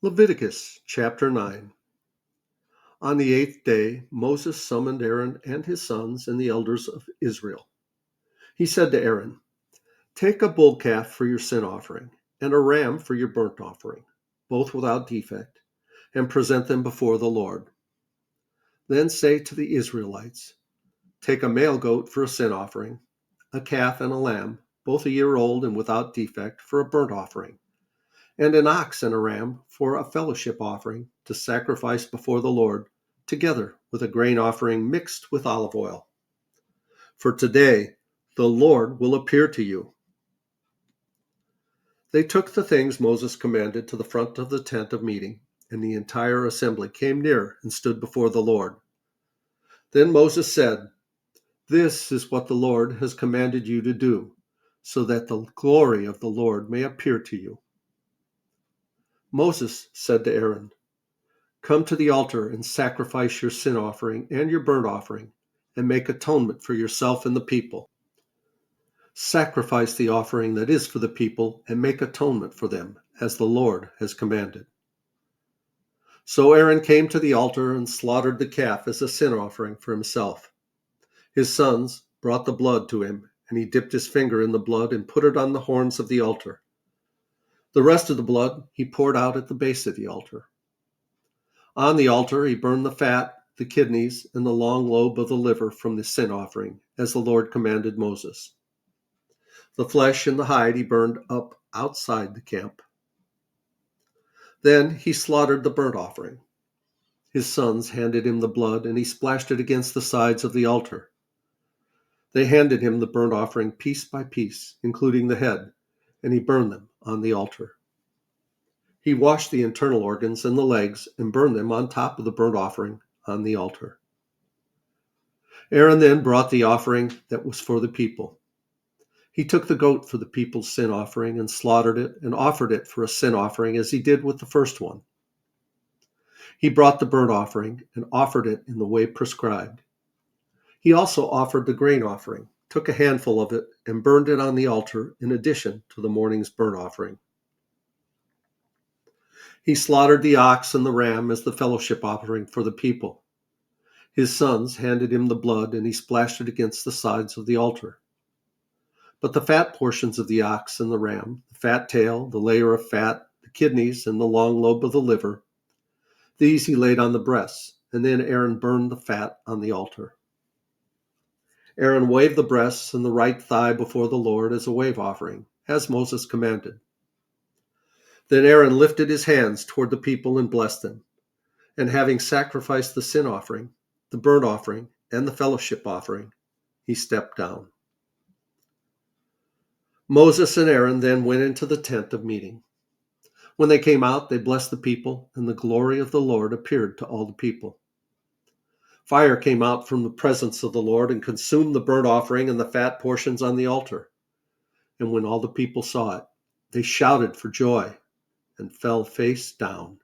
Leviticus chapter 9. On the 8th day, Moses summoned Aaron and his sons and the elders of Israel. He said to Aaron, "Take a bull calf for your sin offering and a ram for your burnt offering, both without defect, and present them before the Lord. Then say to the Israelites, take a male goat for a sin offering, a calf and a lamb, both a year old and without defect, for a burnt offering, and an ox and a ram for a fellowship offering to sacrifice before the Lord, together with a grain offering mixed with olive oil. For today the Lord will appear to you." They took the things Moses commanded to the front of the tent of meeting, and the entire assembly came near and stood before the Lord. Then Moses said, "This is what the Lord has commanded you to do, so that the glory of the Lord may appear to you." Moses said to Aaron, "Come to the altar and sacrifice your sin offering and your burnt offering, and make atonement for yourself and the people. Sacrifice the offering that is for the people, and make atonement for them, as the Lord has commanded." So Aaron came to the altar and slaughtered the calf as a sin offering for himself. His sons brought the blood to him, and he dipped his finger in the blood and put it on the horns of the altar. The rest of the blood he poured out at the base of the altar. On the altar he burned the fat, the kidneys, and the long lobe of the liver from the sin offering, as the Lord commanded Moses. The flesh and the hide he burned up outside the camp. Then he slaughtered the burnt offering. His sons handed him the blood, and he splashed it against the sides of the altar. They handed him the burnt offering piece by piece, including the head, and he burned them on the altar. He washed the internal organs and the legs and burned them on top of the burnt offering on the altar. Aaron then brought the offering that was for the people. He took the goat for the people's sin offering and slaughtered it and offered it for a sin offering as he did with the first one. He brought the burnt offering and offered it in the way prescribed. He also offered the grain offering, took a handful of it, and burned it on the altar in addition to the morning's burnt offering. He slaughtered the ox and the ram as the fellowship offering for the people. His sons handed him the blood, and he splashed it against the sides of the altar. But the fat portions of the ox and the ram, the fat tail, the layer of fat, the kidneys, and the long lobe of the liver, these he laid on the breasts, and then Aaron burned the fat on the altar. Aaron waved the breasts and the right thigh before the Lord as a wave offering, as Moses commanded. Then Aaron lifted his hands toward the people and blessed them. And having sacrificed the sin offering, the burnt offering, and the fellowship offering, he stepped down. Moses and Aaron then went into the tent of meeting. When they came out, they blessed the people, and the glory of the Lord appeared to all the people. Fire came out from the presence of the Lord and consumed the burnt offering and the fat portions on the altar. And when all the people saw it, they shouted for joy and fell face down.